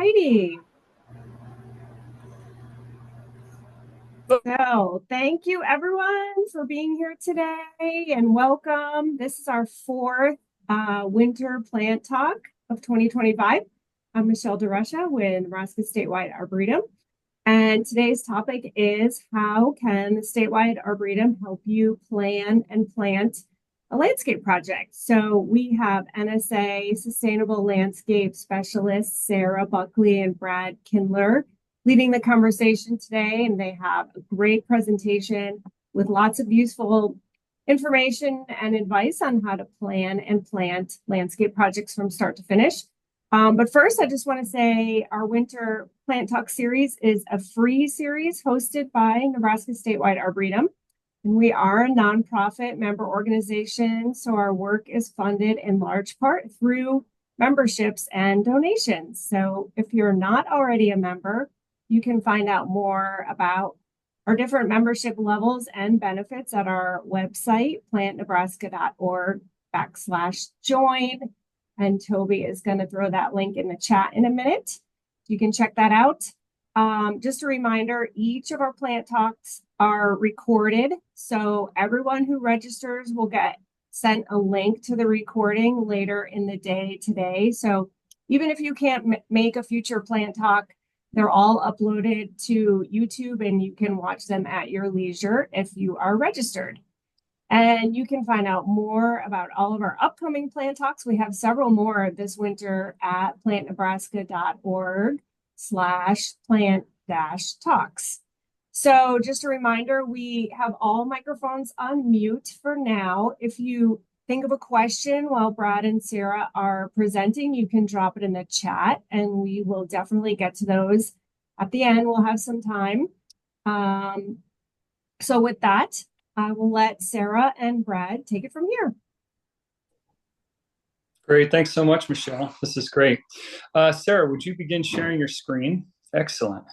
righty. So thank you everyone for being here today and welcome. This is our fourth winter plant talk of 2025. I'm Michelle DeRusha with Nebraska Statewide Arboretum. And today's topic is how can the Statewide Arboretum help you plan and plant a landscape project? So we have NSA Sustainable Landscape Specialists Sarah Buckley and Brad Kindler leading the conversation today, and they have a great presentation with lots of useful information and advice on how to plan and plant landscape projects from start to finish. But first, I just want to say our Winter Plant Talk series is a free series hosted by Nebraska Statewide Arboretum. And we are a nonprofit member organization, so our work is funded in large part through memberships and donations. So if you're not already a member, you can find out more about our different membership levels and benefits at our website, plantnebraska.org/join. And Toby is going to throw that link in the chat in a minute. You can check that out. Just a reminder, each of our plant talks are recorded. So everyone who registers will get sent a link to the recording later in the day today. So even if you can't make a future plant talk, they're all uploaded to YouTube and you can watch them at your leisure if you are registered. And you can find out more about all of our upcoming plant talks. We have several more this winter at plantnebraska.org/plant-talks. So just a reminder, we have all microphones on mute for now. If you think of a question while Brad and Sarah are presenting, you can drop it in the chat and we will definitely get to those at the end. We'll have some time. So with that, I will let Sarah and Brad take it from here. Great. Thanks so much, Michelle. This is great. Sarah, would you begin sharing your screen? Excellent.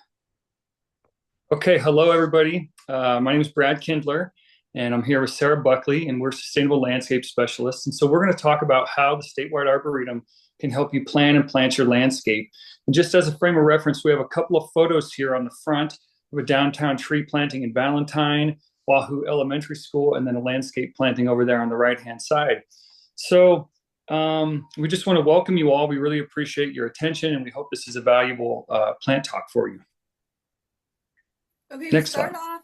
Okay. Hello, everybody. My name is Brad Kindler, and I'm here with Sarah Buckley, and we're Sustainable Landscape Specialists. And so we're going to talk about how the Statewide Arboretum can help you plan and plant your landscape. And just as a frame of reference, we have a couple of photos here on the front of a downtown tree planting in Valentine, Wahoo Elementary School, and then a landscape planting over there on the right-hand side. So we just want to welcome you all. We really appreciate your attention, and we hope this is a valuable plant talk for you. Okay, Next to start slide. off,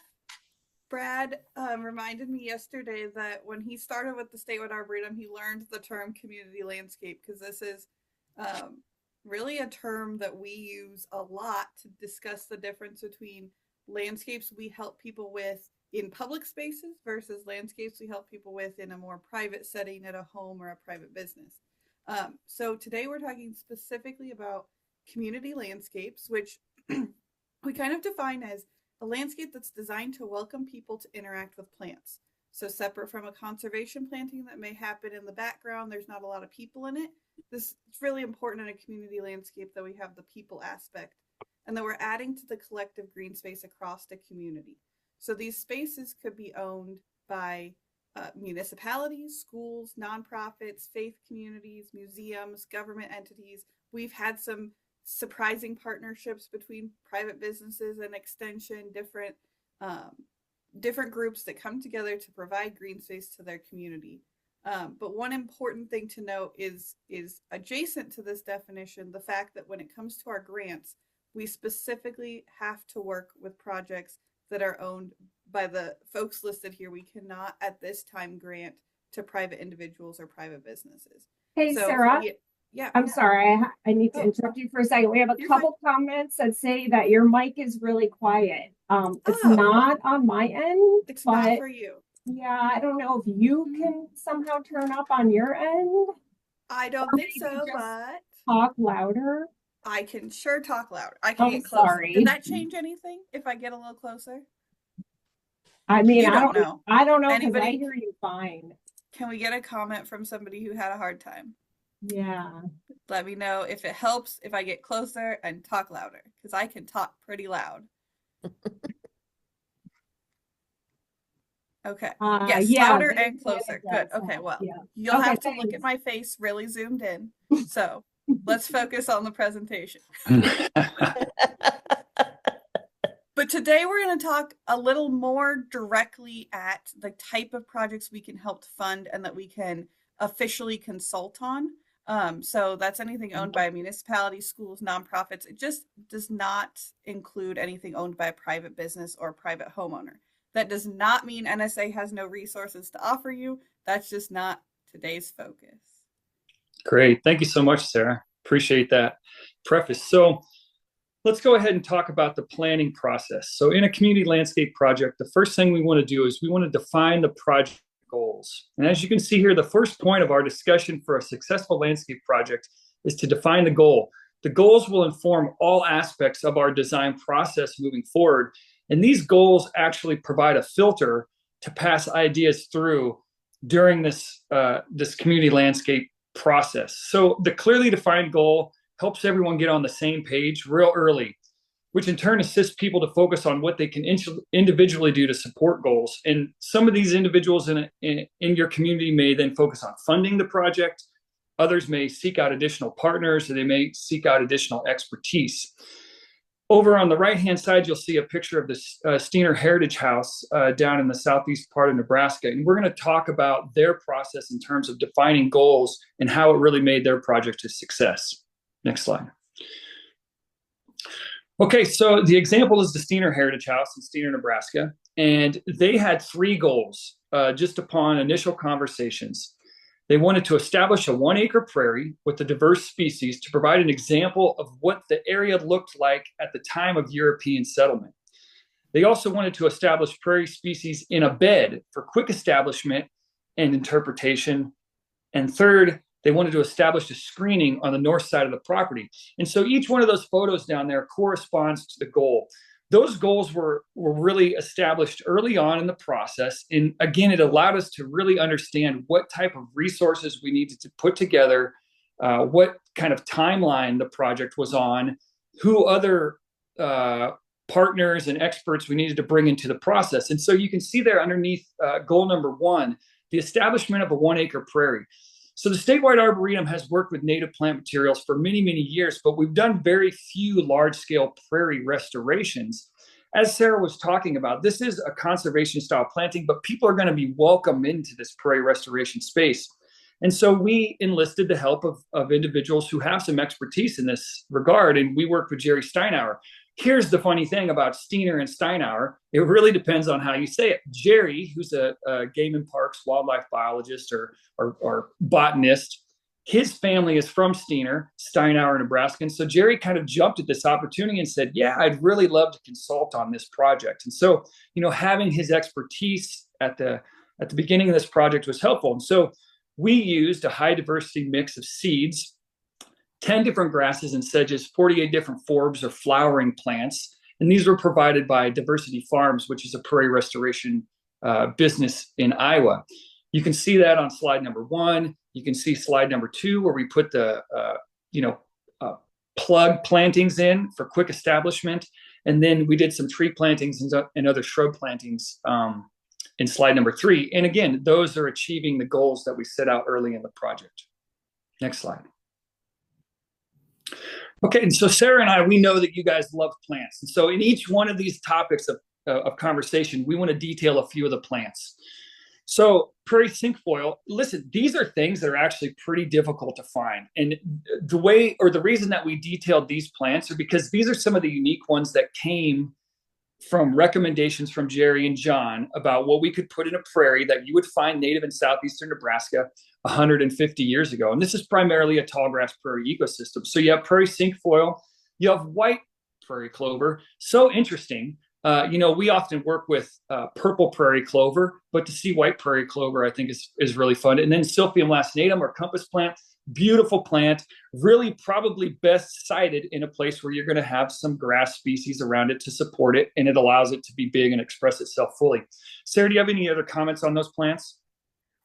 Brad reminded me yesterday that when he started with the Statewide Arboretum, he learned the term community landscape, because this is really a term that we use a lot to discuss the difference between landscapes we help people with in public spaces versus landscapes we help people with in a more private setting at a home or a private business. So today we're talking specifically about community landscapes, which we kind of define as a landscape that's designed to welcome people to interact with plants. So separate from a conservation planting that may happen in the background, there's not a lot of people in it. It's really important in a community landscape that we have the people aspect and that we're adding to the collective green space across the community. So these spaces could be owned by municipalities, schools, nonprofits, faith communities, museums, government entities. We've had some surprising partnerships between private businesses and extension, different groups that come together to provide green space to their community. But one important thing to note is adjacent to this definition, the fact that when it comes to our grants, we specifically have to work with projects that are owned by the folks listed here. We cannot at this time grant to private individuals or private businesses. Hey, so, Sarah. Yeah. I'm sorry. I need to interrupt you for a second. We have a couple comments that say that your mic is really quiet. It's not on my end. It's not for you. Yeah, I don't know if you can somehow turn up on your end. I don't think so, but talk louder. I can sure talk louder. I can get closer. Sorry. Did that change anything if I get a little closer? I mean, I don't know. Anybody? I hear you fine. Can we get a comment from somebody who had a hard time? Yeah. Let me know if it helps if I get closer and talk louder, because I can talk pretty loud. Okay. Yes, louder and closer. Good. Okay. Well, you'll have to look at my face really zoomed in. So let's focus on the presentation. But today we're going to talk a little more directly at the type of projects we can help fund and that we can officially consult on. So that's anything owned by municipalities, schools, nonprofits. It just does not include anything owned by a private business or a private homeowner. That does not mean NSA has no resources to offer you. That's just not today's focus. Great. Thank you so much, Sarah. Appreciate that preface. So let's go ahead and talk about the planning process. So in a community landscape project, the first thing we want to do is we want to define the project goals. And as you can see here, the first point of our discussion for a successful landscape project is to define the goal. The goals will inform all aspects of our design process moving forward. And these goals actually provide a filter to pass ideas through during this community landscape process. So the clearly defined goal helps everyone get on the same page real early, which in turn assists people to focus on what they can individually do to support goals. And some of these individuals in your community may then focus on funding the project. Others may seek out additional partners, or they may seek out additional expertise. Over on the right-hand side, you'll see a picture of the Steiner Heritage House down in the southeast part of Nebraska. And we're going to talk about their process in terms of defining goals and how it really made their project a success. Next slide. Okay, so the example is the Steiner Heritage House in Steiner, Nebraska. And they had 3 goals just upon initial conversations. They wanted to establish a 1-acre prairie with a diverse species to provide an example of what the area looked like at the time of European settlement. They also wanted to establish prairie species in a bed for quick establishment and interpretation. And third, they wanted to establish a screening on the north side of the property. And so each one of those photos down there corresponds to the goal. Those goals were really established early on in the process. And again, it allowed us to really understand what type of resources we needed to put together, what kind of timeline the project was on, who other partners and experts we needed to bring into the process. And so you can see there underneath goal number 1, the establishment of a 1-acre prairie. So the statewide Arboretum has worked with native plant materials for many, many years, but we've done very few large-scale prairie restorations. As Sarah was talking about, this is a conservation-style planting, but people are going to be welcome into this prairie restoration space. And so we enlisted the help of individuals who have some expertise in this regard, and we worked with Jerry Steinauer. Here's the funny thing about Steiner and Steinauer. It really depends on how you say it. Jerry, who's a game and parks wildlife biologist or botanist, his family is from Steinauer, Nebraska. And so Jerry kind of jumped at this opportunity and said, yeah, I'd really love to consult on this project. And so, having his expertise at the beginning of this project was helpful. And so we used a high diversity mix of seeds, 10 different grasses and sedges, 48 different forbs or flowering plants. And these were provided by Diversity Farms, which is a prairie restoration business in Iowa. You can see that on slide number 1. You can see slide number 2, where we put the, plug plantings in for quick establishment. And then we did some tree plantings and other shrub plantings in slide number 3. And again, those are achieving the goals that we set out early in the project. Next slide. Okay, and so Sarah and I, we know that you guys love plants. And so in each one of these topics of conversation, we want to detail a few of the plants. So prairie cinquefoil, listen, these are things that are actually pretty difficult to find. And the reason that we detailed these plants are because these are some of the unique ones that came from recommendations from Jerry and John about what we could put in a prairie that you would find native in southeastern Nebraska 150 years ago. And this is primarily a tallgrass prairie ecosystem. So you have prairie cinquefoil, you have white prairie clover. So interesting. We often work with purple prairie clover, but to see white prairie clover, I think is really fun. And then Silphium lacinatum or compass plant, beautiful plant, really probably best sited in a place where you're going to have some grass species around it to support it, and it allows it to be big and express itself fully. Sarah, do you have any other comments on those plants?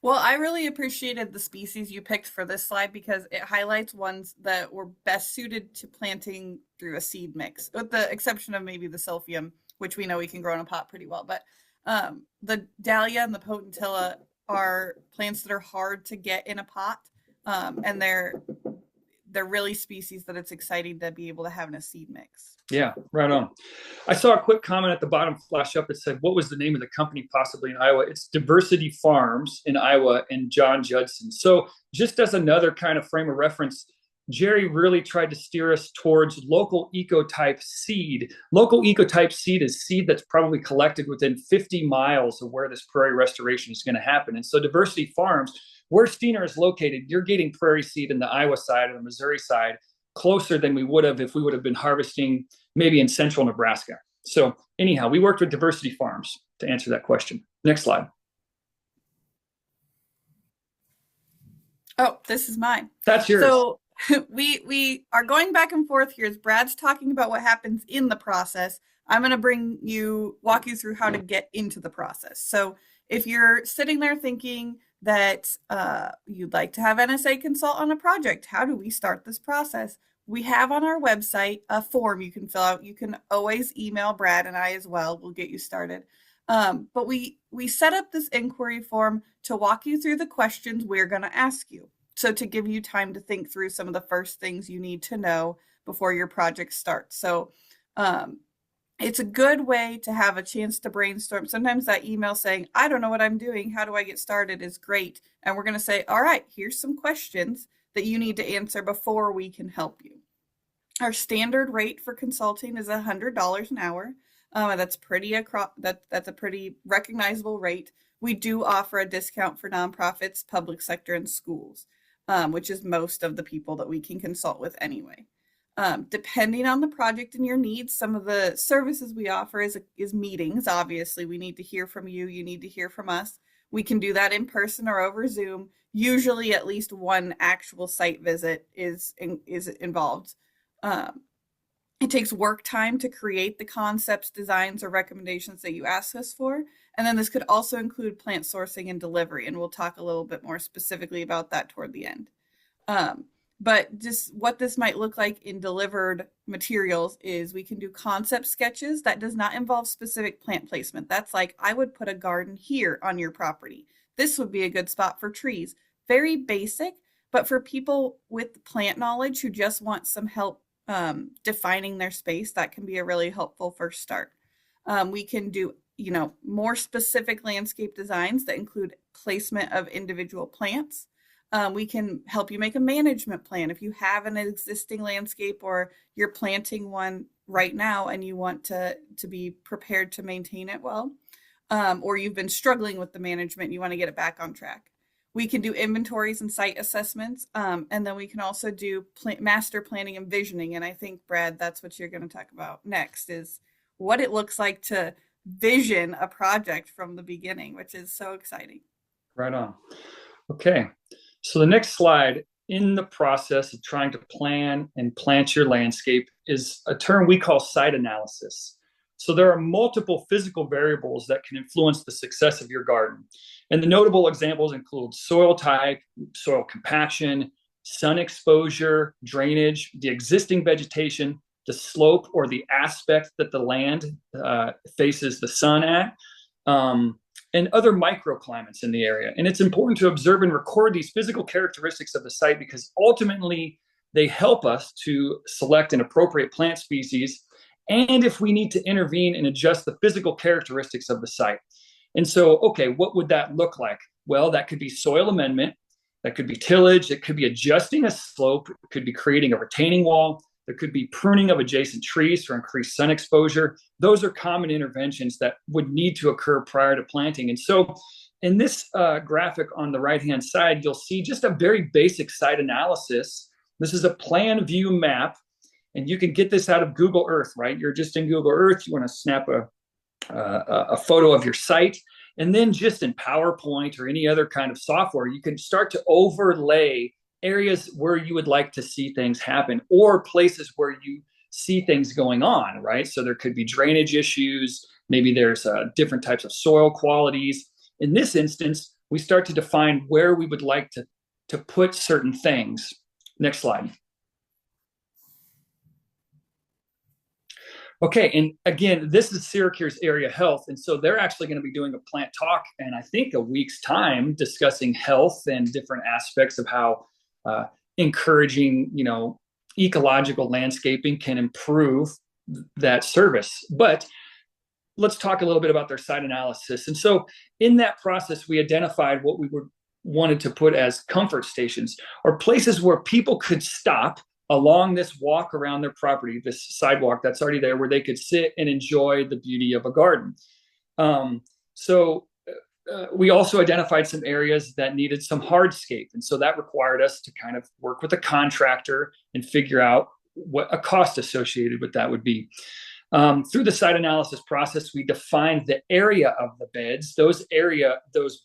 Well, I really appreciated the species you picked for this slide because it highlights ones that were best suited to planting through a seed mix, with the exception of maybe the Silphium, which we know we can grow in a pot pretty well. But the Dahlia and the Potentilla are plants that are hard to get in a pot, and they're really species that it's exciting to be able to have in a seed mix. Yeah, right on. I saw a quick comment at the bottom flash up that said, what was the name of the company possibly in Iowa? It's Diversity Farms in Iowa and John Judson. So just as another kind of frame of reference, Jerry really tried to steer us towards local ecotype seed. Local ecotype seed is seed that's probably collected within 50 miles of where this prairie restoration is going to happen. And so Diversity Farms, where Steiner is located, you're getting prairie seed in the Iowa side or the Missouri side closer than we would have if we would have been harvesting maybe in central Nebraska. So anyhow, we worked with Diversity Farms to answer that question. Next slide. Oh, this is mine. That's yours. So we are going back and forth here as Brad's talking about what happens in the process. I'm going to walk you through how to get into the process. So if you're sitting there thinking that you'd like to have NSA consult on a project, how do we start this process? We have on our website a form you can fill out. You can always email Brad and I as well. We'll get you started. But we set up this inquiry form to walk you through the questions we're going to ask you. So to give you time to think through some of the first things you need to know before your project starts. So it's a good way to have a chance to brainstorm. Sometimes that email saying, I don't know what I'm doing, how do I get started, is great. And we're going to say, all right, here's some questions that you need to answer before we can help you. Our standard rate for consulting is $100 an hour. That's a pretty recognizable rate. We do offer a discount for nonprofits, public sector, and schools, which is most of the people that we can consult with anyway. Depending on the project and your needs, some of the services we offer is meetings. Obviously, we need to hear from you. You need to hear from us. We can do that in person or over Zoom. Usually at least one actual site visit is involved. It takes work time to create the concepts, designs, or recommendations that you ask us for. And then this could also include plant sourcing and delivery. And we'll talk a little bit more specifically about that toward the end. But just what this might look like in delivered materials is we can do concept sketches that does not involve specific plant placement. That's like, I would put a garden here on your property. This would be a good spot for trees. Very basic, but for people with plant knowledge who just want some help defining their space, that can be a really helpful first start. We can do, more specific landscape designs that include placement of individual plants. We can help you make a management plan. If you have an existing landscape or you're planting one right now and you want to be prepared to maintain it well, or you've been struggling with the management and you want to get it back on track. We can do inventories and site assessments, and then we can also do master planning and visioning. And I think, Brad, that's what you're going to talk about next, is what it looks like to vision a project from the beginning, which is so exciting. Right on. Okay. So the next slide in the process of trying to plan and plant your landscape is a term we call site analysis. So there are multiple physical variables that can influence the success of your garden. And the notable examples include soil type, soil compaction, sun exposure, drainage, the existing vegetation, the slope or the aspect that the land faces the sun at, and other microclimates in the area. And it's important to observe and record these physical characteristics of the site because ultimately they help us to select an appropriate plant species and if we need to intervene and adjust the physical characteristics of the site. And so, okay, what would that look like? Well, that could be soil amendment, that could be tillage, it could be adjusting a slope, it could be creating a retaining wall, there could be pruning of adjacent trees for increased sun exposure. Those are common interventions that would need to occur prior to planting. And so in this graphic on the right-hand side, you'll see just a very basic site analysis. This is a plan view map, and you can get this out of Google Earth, right? You're just in Google Earth, you want to snap a photo of your site, and then just in PowerPoint or any other kind of software, you can start to overlay areas where you would like to see things happen or places where you see things going on, right? So there could be drainage issues, maybe there's different types of soil qualities. In this instance, we start to define where we would like to put certain things. Next slide. Okay, and again, this is Syracuse Area Health, and so they're actually going to be doing a plant talk in, I think, a week's time discussing health and different aspects of how encouraging, ecological landscaping can improve that service. But let's talk a little bit about their site analysis. And so in that process, we identified what we wanted to put as comfort stations, or places where people could stop along this walk around their property, this sidewalk that's already there, where they could sit and enjoy the beauty of a garden. We also identified some areas that needed some hardscape. And so that required us to kind of work with a contractor and figure out what a cost associated with that would be. Through the site analysis process, we defined the area of the beds. Those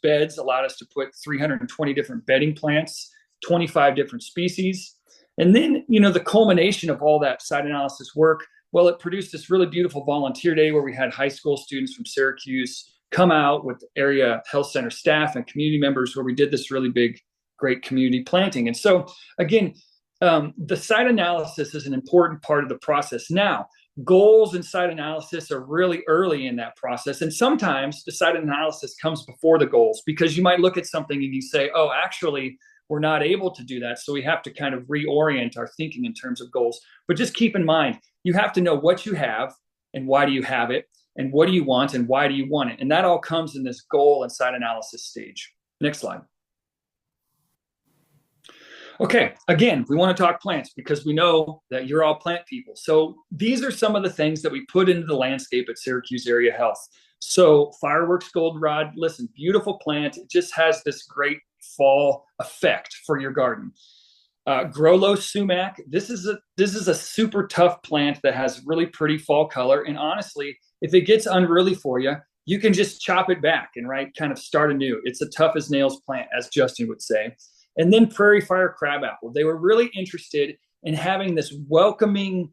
beds allowed us to put 320 different bedding plants, 25 different species. And then, the culmination of all that site analysis work, well, it produced this really beautiful volunteer day where we had high school students from Syracuse come out with area health center staff and community members, where we did this really big, great community planting. And so again, the site analysis is an important part of the process. Now, goals and site analysis are really early in that process. And sometimes the site analysis comes before the goals, because you might look at something and you say, oh, actually, we're not able to do that. So we have to kind of reorient our thinking in terms of goals. But just keep in mind, you have to know what you have and why do you have it, and what do you want and why do you want it. And that all comes in this goal and site analysis stage. Next slide. Okay, again, we want to talk plants because we know that you're all plant people. So these are some of the things that we put into the landscape at Syracuse Area Health. So fireworks goldenrod, listen, beautiful plant. It just has this great fall effect for your garden. Growlow sumac. This is a super tough plant that has really pretty fall color. And honestly, if it gets unruly for you, you can just chop it back and kind of start anew. It's a tough as nails plant, as Justin would say. And then prairie fire crabapple. They were really interested in having this welcoming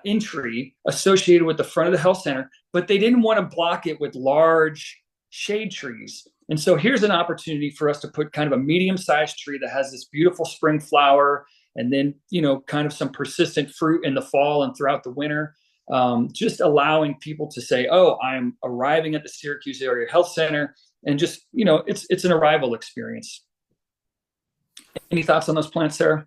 entry associated with the front of the health center, but they didn't want to block it with large shade trees. And so here's an opportunity for us to put kind of a medium-sized tree that has this beautiful spring flower, and then, kind of some persistent fruit in the fall and throughout the winter. Just allowing people to say, oh, I'm arriving at the Syracuse Area Health Center, and just, it's an arrival experience. Any thoughts on those plants, Sarah?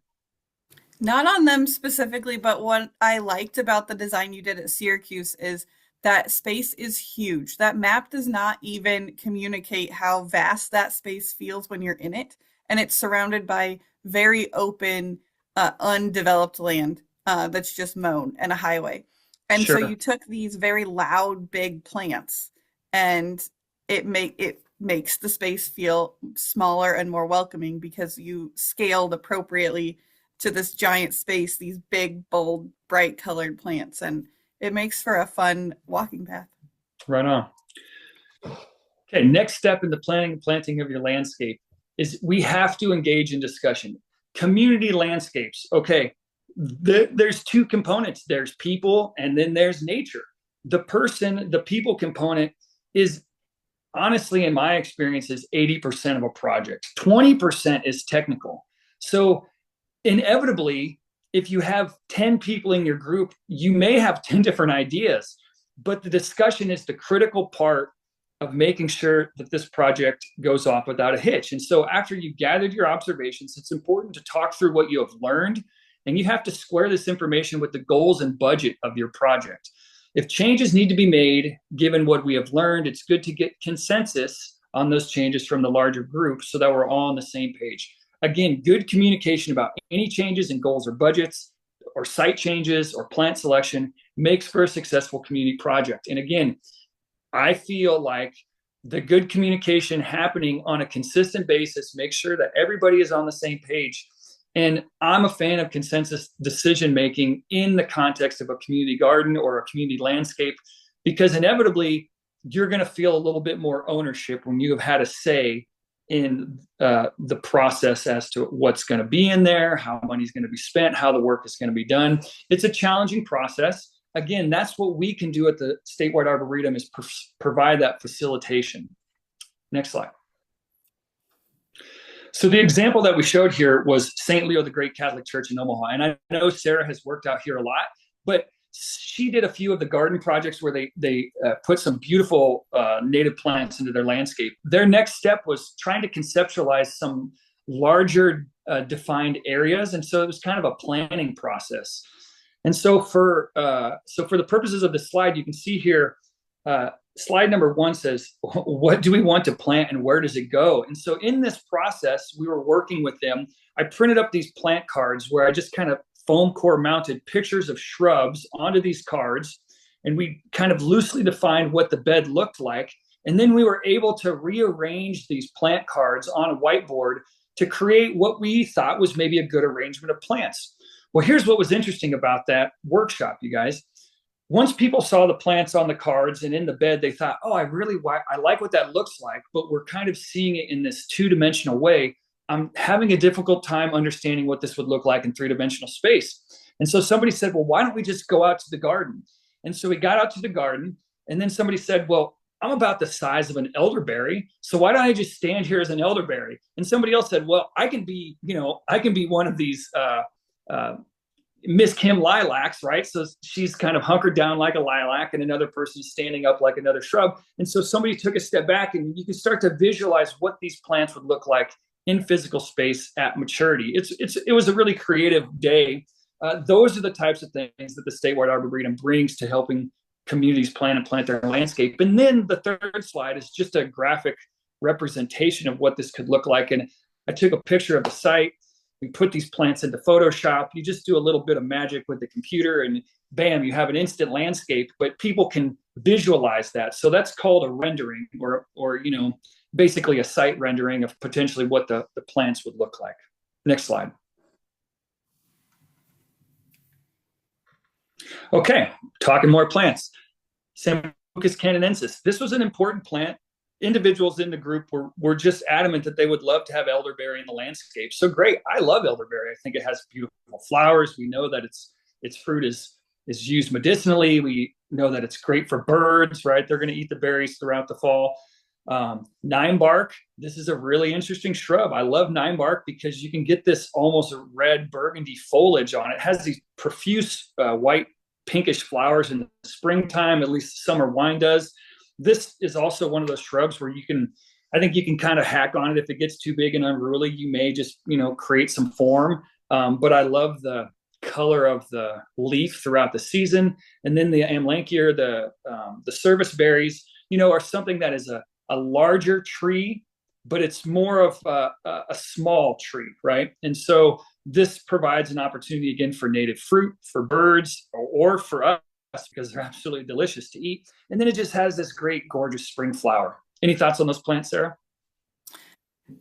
Not on them specifically, but what I liked about the design you did at Syracuse is that space is huge. That map does not even communicate how vast that space feels when you're in it. And it's surrounded by very open, undeveloped land that's just mown, and a highway. And Sure. So you took these very loud, big plants, and it makes the space feel smaller and more welcoming because you scaled appropriately to this giant space, these big, bold, bright colored plants. And it makes for a fun walking path. Right on. Okay, next step in the planning and planting of your landscape is we have to engage in discussion. Community landscapes. Okay, there's two components. There's people, and then there's nature. The people component is, honestly, in my experience, is 80% of a project. 20% is technical. So inevitably, if you have 10 people in your group, you may have 10 different ideas, but the discussion is the critical part of making sure that this project goes off without a hitch. And so after you've gathered your observations, it's important to talk through what you have learned, and you have to square this information with the goals and budget of your project. If changes need to be made, given what we have learned, it's good to get consensus on those changes from the larger group so that we're all on the same page. Again, good communication about any changes in goals or budgets or site changes or plant selection makes for a successful community project. And again, I feel like the good communication happening on a consistent basis makes sure that everybody is on the same page. And I'm a fan of consensus decision-making in the context of a community garden or a community landscape, because inevitably you're going to feel a little bit more ownership when you have had a say in the process as to what's going to be in there, how money's going to be spent, how the work is going to be done. It's a challenging process. Again, that's what we can do at the Statewide Arboretum, is provide that facilitation. Next slide. So the example that we showed here was St. Leo the Great Catholic Church in Omaha. And I know Sarah has worked out here a lot, but she did a few of the garden projects where they put some beautiful native plants into their landscape. Their next step was trying to conceptualize some larger defined areas. And so it was kind of a planning process. And so for the purposes of this slide, you can see here, slide number 1 says, what do we want to plant and where does it go? And so in this process, we were working with them. I printed up these plant cards where I just kind of foam core mounted pictures of shrubs onto these cards. And we kind of loosely defined what the bed looked like. And then we were able to rearrange these plant cards on a whiteboard to create what we thought was maybe a good arrangement of plants. Well, here's what was interesting about that workshop, you guys. Once people saw the plants on the cards and in the bed, they thought, oh, I like what that looks like, but we're kind of seeing it in this 2-dimensional way. I'm having a difficult time understanding what this would look like in 3-dimensional space. And so somebody said, well, why don't we just go out to the garden? And so we got out to the garden, and then somebody said, well, I'm about the size of an elderberry, so why don't I just stand here as an elderberry? And somebody else said, well, I can be one of these Miss Kim lilacs, right? So she's kind of hunkered down like a lilac, and another person is standing up like another shrub. And so somebody took a step back, and you can start to visualize what these plants would look like in physical space at maturity. It was a really creative day. Those are the types of things that the statewide arboretum brings to helping communities plan and plant their landscape. And then the third slide is just a graphic representation of what this could look like. And I took a picture of the site. We put these plants into Photoshop. You just do a little bit of magic with the computer and bam, you have an instant landscape, but people can visualize that. So that's called a rendering or basically a site rendering of potentially what the plants would look like. Next slide. Okay, talking more plants. Sambucus canonensis. This was an important plant. Individuals in the group were just adamant that they would love to have elderberry in the landscape. So great. I love elderberry. I think it has beautiful flowers. We know that its fruit is used medicinally. We know that it's great for birds, right? They're going to eat the berries throughout the fall. Nine bark. This is a really interesting shrub. I love nine bark because you can get this almost red burgundy foliage on it. It has these profuse white pinkish flowers in the springtime, at least summer wine does. This is also one of those shrubs where I think you can kind of hack on it. If it gets too big and unruly, you may just, create some form. But I love the color of the leaf throughout the season. And then the amlanchier, the service berries, are something that is a larger tree, but it's more of a small tree, right? And so this provides an opportunity again for native fruit, for birds, or for us, because they're absolutely delicious to eat. And then it just has this great, gorgeous spring flower. Any thoughts on those plants, Sarah?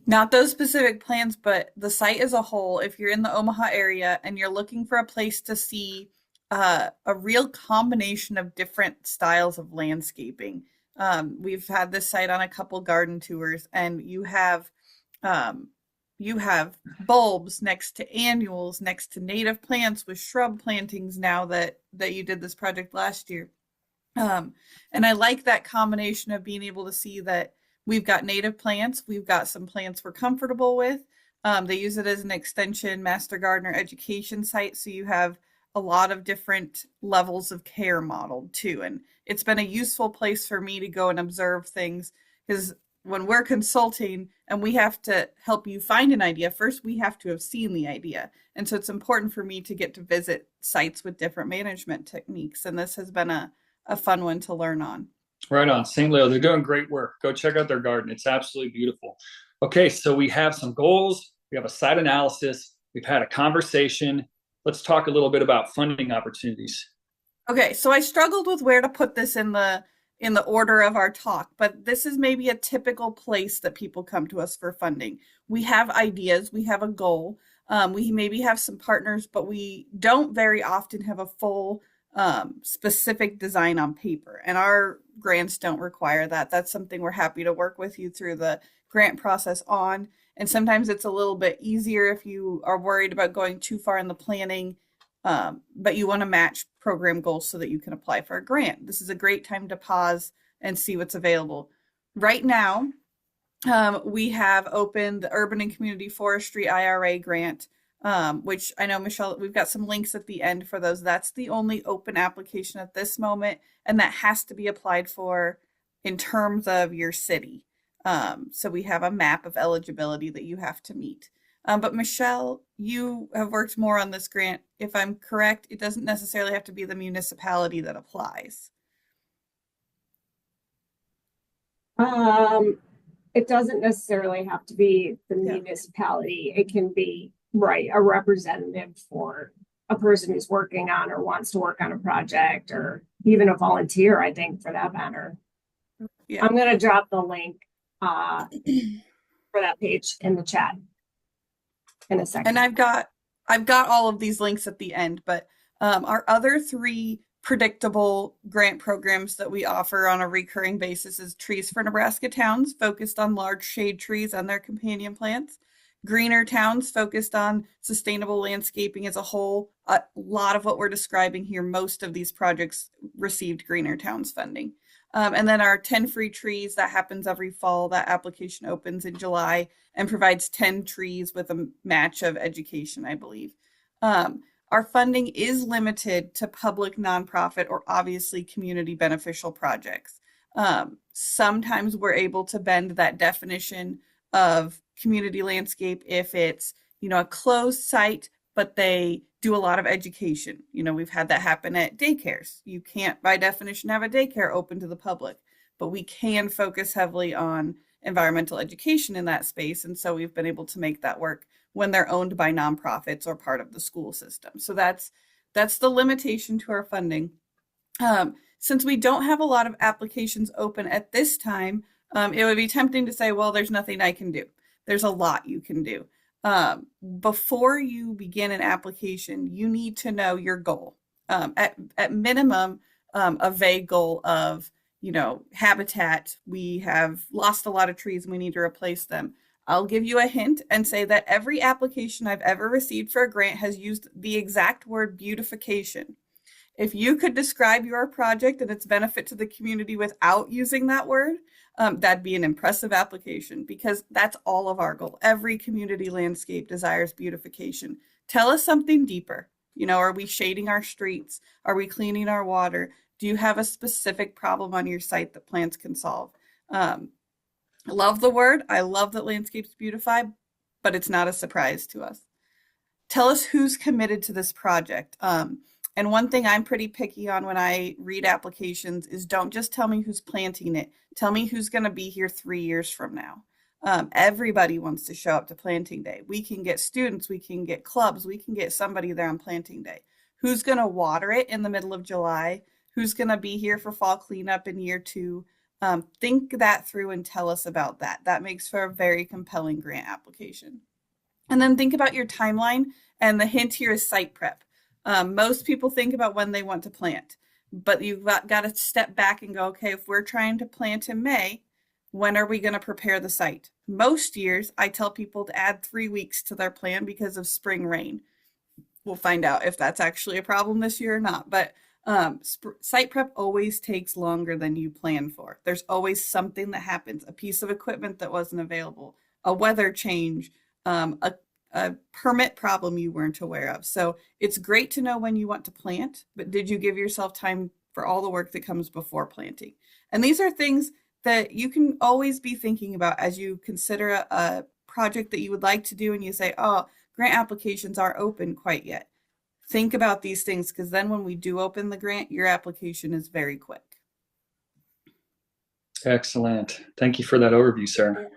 Not those specific plants, but the site as a whole. If you're in the Omaha area and you're looking for a place to see a real combination of different styles of landscaping, we've had this site on a couple garden tours, and you have bulbs next to annuals, next to native plants with shrub plantings now that you did this project last year. And I like that combination of being able to see that we've got native plants, we've got some plants we're comfortable with. They use it as an extension master gardener education site, so you have a lot of different levels of care modeled too. And it's been a useful place for me to go and observe things, because when we're consulting and we have to help you find an idea, first we have to have seen the idea. And so it's important for me to get to visit sites with different management techniques. And this has been a fun one to learn on. Right on. St. Leo, they're doing great work. Go check out their garden. It's absolutely beautiful. Okay, so we have some goals. We have a site analysis. We've had a conversation. Let's talk a little bit about funding opportunities. Okay, so I struggled with where to put this in the order of our talk, but this is maybe a typical place that people come to us for funding. We have ideas, we have a goal, we maybe have some partners, but we don't very often have a full specific design on paper, and our grants don't require that. That's something we're happy to work with you through the grant process on. And sometimes it's a little bit easier if you are worried about going too far in the planning, but you want to match program goals so that you can apply for a grant. This is a great time to pause and see what's available. Right now, we have opened the Urban and Community Forestry IRA grant, which I know, Michelle, we've got some links at the end for those. That's the only open application at this moment, and that has to be applied for in terms of your city. So we have a map of eligibility that you have to meet. But Michelle, you have worked more on this grant. If I'm correct, it doesn't necessarily have to be the municipality that applies. It doesn't necessarily have to be the Yeah. municipality. It can be, right, a representative for a person who's working on or wants to work on a project, or even a volunteer, I think, for that matter. Yeah. I'm going to drop the link for that page in the chat in a second. And I've got all of these links at the end, but our other three predictable grant programs that we offer on a recurring basis is Trees for Nebraska Towns, focused on large shade trees and their companion plants. Greener Towns, focused on sustainable landscaping as a whole. A lot of what we're describing here, most of these projects received Greener Towns funding. And then our 10 free trees, that happens every fall. That application opens in July and provides 10 trees with a match of education, I believe. Our funding is limited to public, nonprofit, or obviously community beneficial projects. Sometimes we're able to bend that definition of community landscape if it's, a closed site, but they do a lot of education. We've had that happen at daycares. You can't, by definition, have a daycare open to the public, but we can focus heavily on environmental education in that space. And so we've been able to make that work when they're owned by nonprofits or part of the school system. So that's the limitation to our funding. Since we don't have a lot of applications open at this time, it would be tempting to say, well, there's nothing I can do. There's a lot you can do. Before you begin an application, you need to know your goal. At minimum, a vague goal of, habitat. We have lost a lot of trees and we need to replace them. I'll give you a hint and say that every application I've ever received for a grant has used the exact word beautification. If you could describe your project and its benefit to the community without using that word, that'd be an impressive application, because that's all of our goal. Every community landscape desires beautification. Tell us something deeper. Are we shading our streets? Are we cleaning our water? Do you have a specific problem on your site that plants can solve? I love the word. I love that landscapes beautify, but it's not a surprise to us. Tell us who's committed to this project. And one thing I'm pretty picky on when I read applications is, don't just tell me who's planting it. Tell me who's going to be here 3 years from now. Everybody wants to show up to planting day. We can get students, we can get clubs, we can get somebody there on planting day. Who's going to water it in the middle of July? Who's going to be here for fall cleanup in year 2? Think that through and tell us about that. That makes for a very compelling grant application. And then think about your timeline. And the hint here is site prep. Most people think about when they want to plant, but you've got to step back and go, okay, if we're trying to plant in May, when are we going to prepare the site? Most years, I tell people to add 3 weeks to their plan because of spring rain. We'll find out if that's actually a problem this year or not. But site prep always takes longer than you plan for. There's always something that happens, a piece of equipment that wasn't available, a weather change, a permit problem you weren't aware of. So it's great to know when you want to plant, but did you give yourself time for all the work that comes before planting? And these are things that you can always be thinking about as you consider a project that you would like to do and you say, oh, grant applications aren't open quite yet. Think about these things, because then when we do open the grant, your application is very quick. Excellent. Thank you for that overview, Sarah.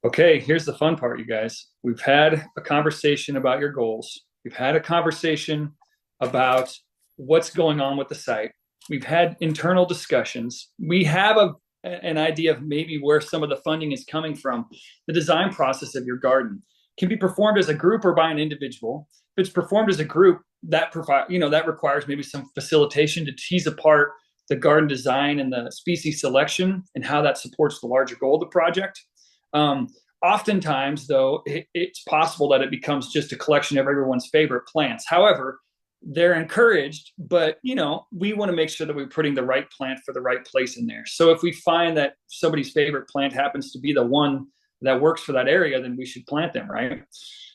Okay, here's the fun part, you guys. We've had a conversation about your goals. We've had a conversation about what's going on with the site. We've had internal discussions. We have an idea of maybe where some of the funding is coming from. The design process of your garden can be performed as a group or by an individual. If it's performed as a group, that requires maybe some facilitation to tease apart the garden design and the species selection and how that supports the larger goal of the project. Oftentimes, though, it's possible that it becomes just a collection of everyone's favorite plants. However, they're encouraged, but we want to make sure that we're putting the right plant for the right place in there. So if we find that somebody's favorite plant happens to be the one that works for that area, then we should plant them, right?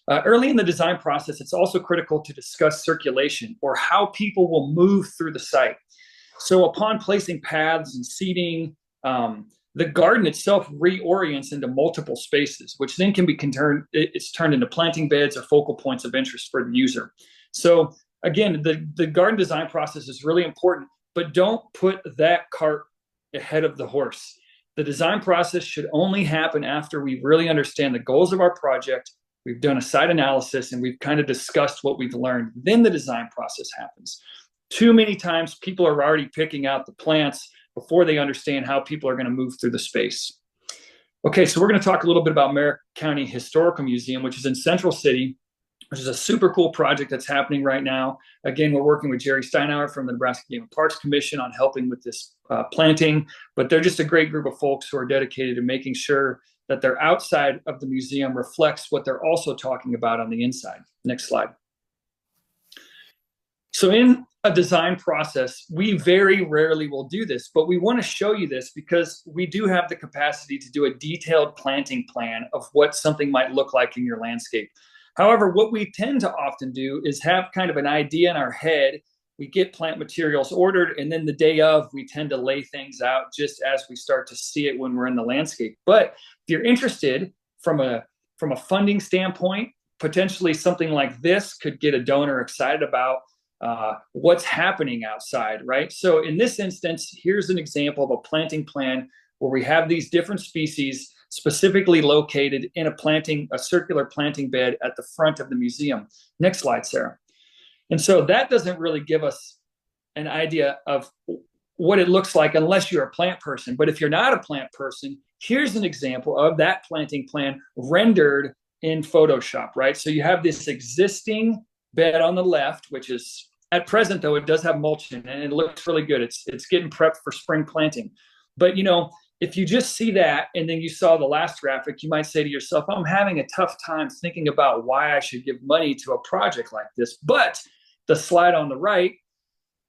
Early in the design process, it's also critical to discuss circulation, or how people will move through the site. So upon placing paths and seating, the garden itself reorients into multiple spaces, which then can be turned into planting beds or focal points of interest for the user. So again, the garden design process is really important, but don't put that cart ahead of the horse. The design process should only happen after we really understand the goals of our project, we've done a site analysis, and we've kind of discussed what we've learned. Then the design process happens. Too many times people are already picking out the plants before they understand how people are going to move through the space. Okay, so we're going to talk a little bit about Merritt County Historical Museum, which is in Central City, which is a super cool project that's happening right now. Again, we're working with Jerry Steinauer from the Nebraska Game and Parks Commission on helping with this planting, but they're just a great group of folks who are dedicated to making sure that their outside of the museum reflects what they're also talking about on the inside. Next slide. So in a design process, we very rarely will do this, but we want to show you this because we do have the capacity to do a detailed planting plan of what something might look like in your landscape. However, what we tend to often do is have kind of an idea in our head. We get plant materials ordered, and then the day of, we tend to lay things out just as we start to see it when we're in the landscape. But if you're interested from a funding standpoint, potentially something like this could get a donor excited about what's happening outside, right? So in this instance, here's an example of a planting plan where we have these different species specifically located in a circular planting bed at the front of the museum. Next slide, Sarah. And so that doesn't really give us an idea of what it looks like unless you're a plant person. But if you're not a plant person, here's an example of that planting plan rendered in Photoshop, right? So you have this existing bed on the left, which is at present, though, it does have mulch in it, and it looks really good. It's getting prepped for spring planting. But, if you just see that and then you saw the last graphic, you might say to yourself, I'm having a tough time thinking about why I should give money to a project like this. But the slide on the right,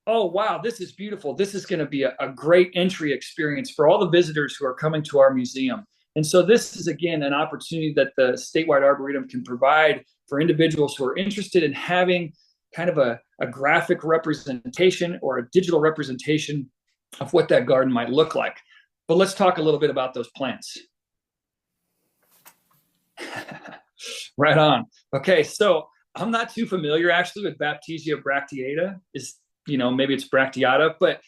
oh, wow, this is beautiful. This is going to be a great entry experience for all the visitors who are coming to our museum. And so this is, again, an opportunity that the statewide Arboretum can provide for individuals who are interested in having kind of a graphic representation or a digital representation of what that garden might look like. But let's talk a little bit about those plants. Right on. Okay, so I'm not too familiar actually with Baptisia bracteata. Maybe it's bracteata, but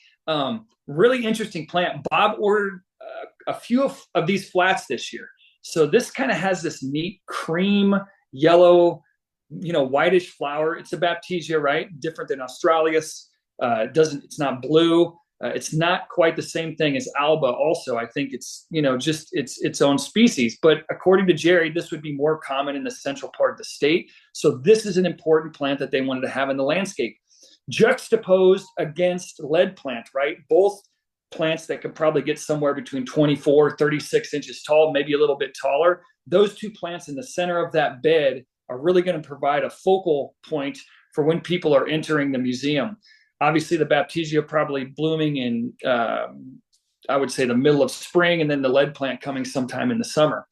really interesting plant. Bob ordered a few of these flats this year. So this kind of has this neat cream yellow, whitish flower. It's a Baptisia, right? Different than Australis. It's not blue. It's not quite the same thing as Alba also. I think it's, just its own species. But according to Jerry, this would be more common in the central part of the state. So this is an important plant that they wanted to have in the landscape. Juxtaposed against lead plant, right? Both plants that could probably get somewhere between 24, 36 inches tall, maybe a little bit taller. Those two plants in the center of that bed are really going to provide a focal point for when people are entering the museum. Obviously, the Baptisia probably blooming in, I would say, the middle of spring, and then the lead plant coming sometime in the summer.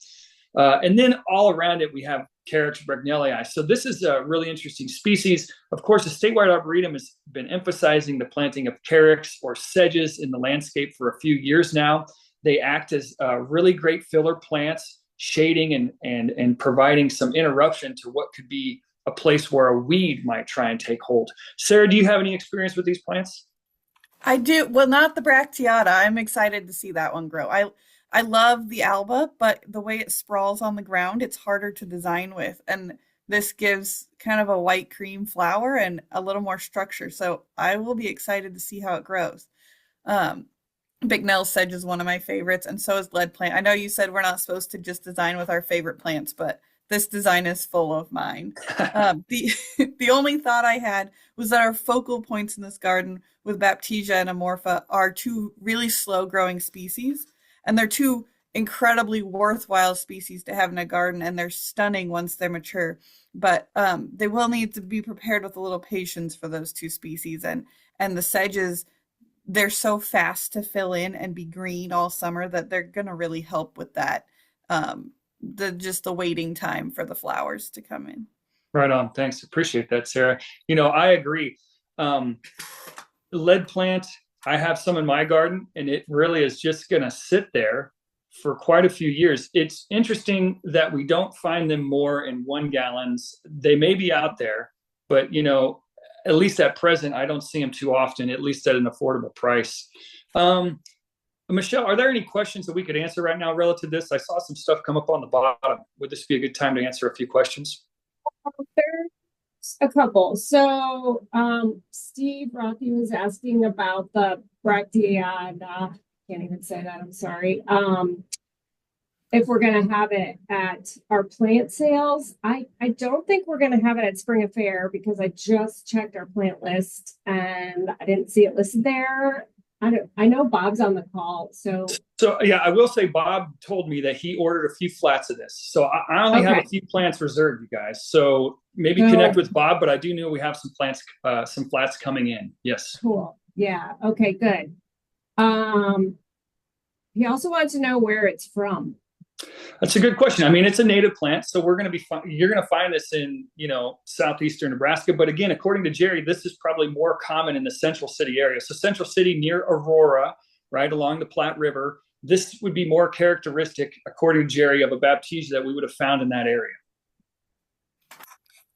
And then all around it, we have Carex bregnellii. So this is a really interesting species. Of course, the statewide Arboretum has been emphasizing the planting of Carex or sedges in the landscape for a few years now. They act as really great filler plants, shading and providing some interruption to what could be a place where a weed might try and take hold. Sarah, do you have any experience with these plants? I do. Well, not the bracteata. I'm excited to see that one grow. I love the alba, but the way it sprawls on the ground, it's harder to design with. And this gives kind of a white cream flower and a little more structure. So I will be excited to see how it grows. Bignell sedge is one of my favorites, and so is lead plant. I know you said we're not supposed to just design with our favorite plants, but this design is full of mine. The only thought I had was that our focal points in this garden with Baptisia and Amorpha are two really slow growing species, and they're two incredibly worthwhile species to have in a garden, and they're stunning once they're mature. But they will need to be prepared with a little patience for those two species, and the sedges, they're so fast to fill in and be green all summer that they're going to really help with that. The waiting time for the flowers to come in. Right on. Thanks. Appreciate that, Sarah. I agree. Lead plant, I have some in my garden, and it really is just going to sit there for quite a few years. It's interesting that we don't find them more in 1 gallons. They may be out there, but at least at present, I don't see them too often, at least at an affordable price. Michelle, are there any questions that we could answer right now relative to this? I saw some stuff come up on the bottom. Would this be a good time to answer a few questions? There's a couple. So, Steve Rocky was asking about the Bracteria. Can't even say that. I'm sorry. If we're going to have it at our plant sales, I don't think we're going to have it at Spring Affair because I just checked our plant list and I didn't see it listed there. I know Bob's on the call, so yeah, I will say Bob told me that he ordered a few flats of this. So I only have a few plants reserved, you guys. So maybe connect with Bob, but I do know we have some flats coming in. Yes. Cool. Yeah. Okay, good. He also wants to know where it's from. That's a good question. I mean, it's a native plant, so you're going to find this in, southeastern Nebraska. But again, according to Jerry, this is probably more common in the Central City area. So Central City near Aurora, right along the Platte River. This would be more characteristic, according to Jerry, of a Baptisia that we would have found in that area.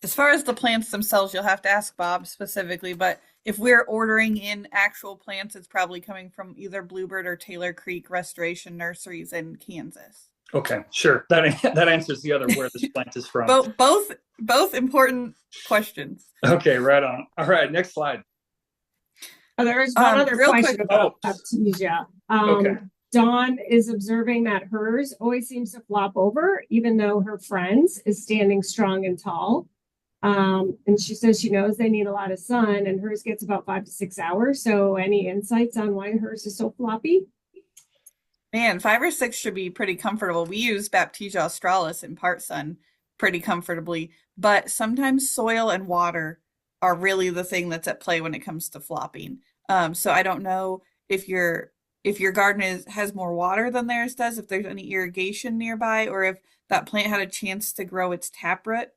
As far as the plants themselves, you'll have to ask Bob specifically, but if we're ordering in actual plants, it's probably coming from either Bluebird or Taylor Creek Restoration Nurseries in Kansas. Okay, sure. That answers the other where this plant is from. Both important questions. Okay, right on. All right, next slide. There is one other question about Baptisia. Okay. Dawn is observing that hers always seems to flop over, even though her friend's is standing strong and tall. And she says she knows they need a lot of sun, and hers gets about 5 to 6 hours. So, any insights on why hers is so floppy? Man, 5 or 6 should be pretty comfortable. We use Baptisia australis in part sun pretty comfortably, but sometimes soil and water are really the thing that's at play when it comes to flopping. So I don't know if your garden has more water than theirs does, if there's any irrigation nearby, or if that plant had a chance to grow its taproot,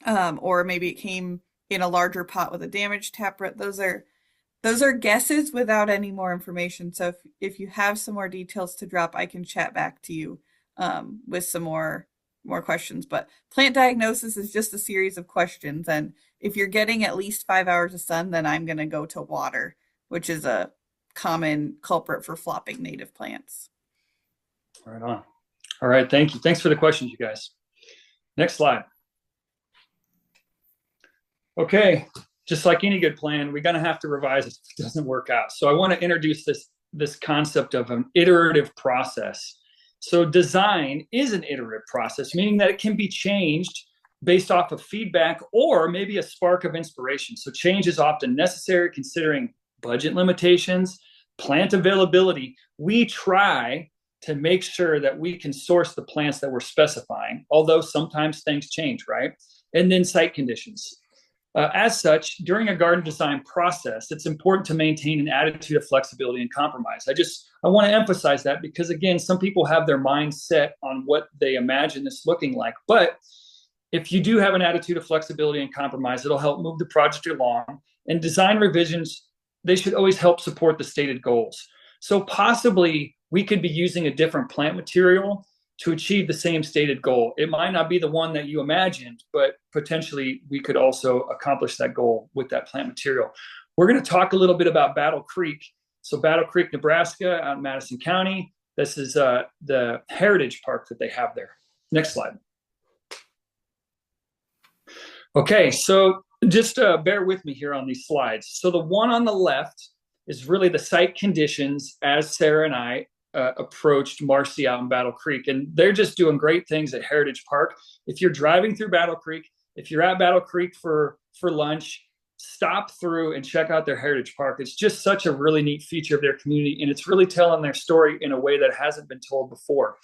or maybe it came in a larger pot with a damaged taproot. Those are guesses without any more information. So if you have some more details to drop, I can chat back to you with some more questions. But plant diagnosis is just a series of questions. And if you're getting at least 5 hours of sun, then I'm going to go to water, which is a common culprit for flopping native plants. Right on. All right, thank you. Thanks for the questions, you guys. Next slide. Okay. Just like any good plan, we're going to have to revise it if it doesn't work out. So I want to introduce this concept of an iterative process. So design is an iterative process, meaning that it can be changed based off of feedback or maybe a spark of inspiration. So change is often necessary considering budget limitations, plant availability. We try to make sure that we can source the plants that we're specifying, although sometimes things change, right? And then site conditions. As such, during a garden design process, it's important to maintain an attitude of flexibility and compromise. I want to emphasize that because, again, some people have their mind set on what they imagine this looking like. But if you do have an attitude of flexibility and compromise, it'll help move the project along. And design revisions, they should always help support the stated goals. So possibly we could be using a different plant material to achieve the same stated goal. It might not be the one that you imagined, but potentially we could also accomplish that goal with that plant material. We're going to talk a little bit about Battle Creek. So Battle Creek, Nebraska, out in Madison County. This is the heritage park that they have there. Next slide. Okay, so just bear with me here on these slides. So the one on the left is really the site conditions as Sarah and I approached Marcy out in Battle Creek, and they're just doing great things at Heritage Park. If you're driving through Battle Creek, if you're at Battle Creek for lunch, stop through and check out their Heritage Park. It's just such a really neat feature of their community, and it's really telling their story in a way that hasn't been told before.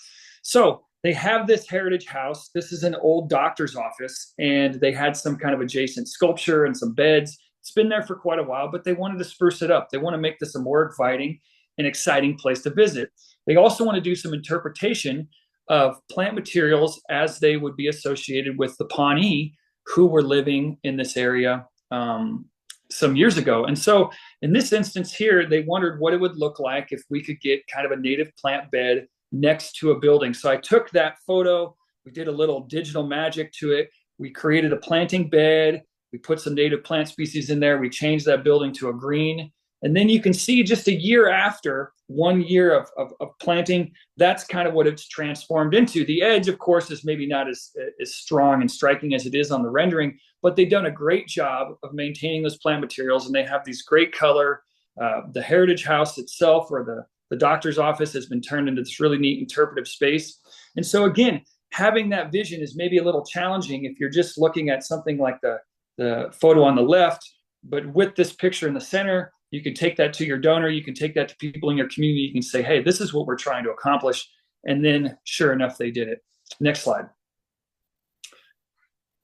So they have this heritage house. This is an old doctor's office, and they had some kind of adjacent sculpture and some beds. It's been there for quite a while, but they wanted to spruce it up. They want to make this a more inviting an exciting place to visit. They also want to do some interpretation of plant materials as they would be associated with the Pawnee who were living in this area some years ago. And so in this instance here, they wondered what it would look like if we could get kind of a native plant bed next to a building. So I took that photo, we did a little digital magic to it. We created a planting bed. We put some native plant species in there. We changed that building to a green. And then you can see just a year after, 1 year of planting, that's kind of what it's transformed into. The edge, of course, is maybe not as strong and striking as it is on the rendering, but they've done a great job of maintaining those plant materials, and they have these great color. The Heritage House itself, or the doctor's office, has been turned into this really neat interpretive space. And so again, having that vision is maybe a little challenging if you're just looking at something like the photo on the left, but with this picture in the center, you can take that to your donor, you can take that to people in your community, you can say, hey, this is what we're trying to accomplish. And then sure enough, they did it. Next slide.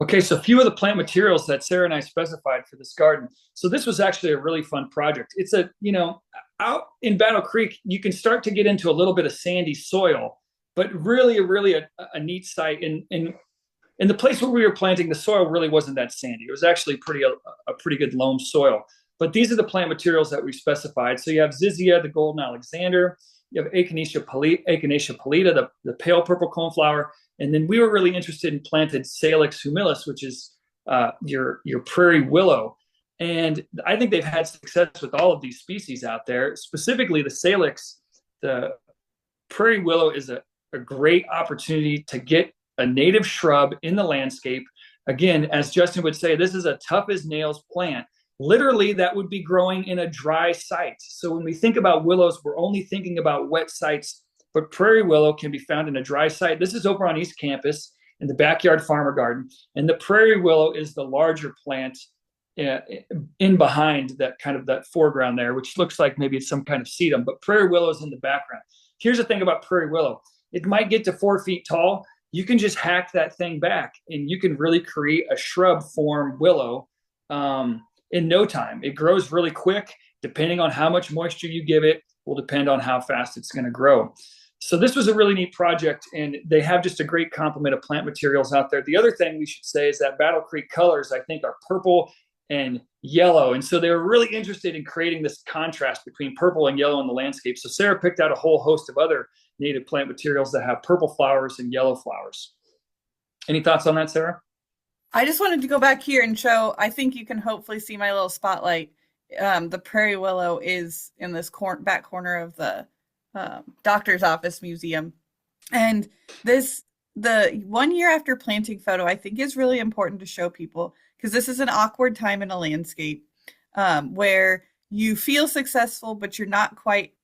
Okay, so a few of the plant materials that Sarah and I specified for this garden. So this was actually a really fun project. It's out in Battle Creek, you can start to get into a little bit of sandy soil, but really a neat site. In the place where we were planting, the soil really wasn't that sandy. It was actually a pretty good loam soil. But these are the plant materials that we specified. So you have Zizia, the golden Alexander. You have Echinacea pallida, the pale purple coneflower. And then we were really interested in planted Salix humilis, which is your prairie willow. And I think they've had success with all of these species out there. Specifically, the Salix, the prairie willow is a great opportunity to get a native shrub in the landscape. Again, as Justin would say, this is a tough as nails plant. Literally, that would be growing in a dry site. So when we think about willows, we're only thinking about wet sites, but prairie willow can be found in a dry site. This is over on East Campus in the backyard farmer garden. And the prairie willow is the larger plant in behind that foreground there, which looks like maybe it's some kind of sedum, but prairie willow is in the background. Here's the thing about prairie willow. It might get to 4 feet tall. You can just hack that thing back and you can really create a shrub form willow in no time. It grows really quick. Depending on how much moisture you give it will depend on how fast it's going to grow. So this was a really neat project, and they have just a great complement of plant materials out there. The other thing we should say is that Battle Creek colors, I think, are purple and yellow. And so they were really interested in creating this contrast between purple and yellow in the landscape. So Sarah picked out a whole host of other native plant materials that have purple flowers and yellow flowers. Any thoughts on that, Sarah? I just wanted to go back here and show, I think you can hopefully see my little spotlight. The prairie willow is in this back corner of the doctor's office museum. And the 1 year after planting photo, I think is really important to show people, because this is an awkward time in a landscape where you feel successful, but you're not quite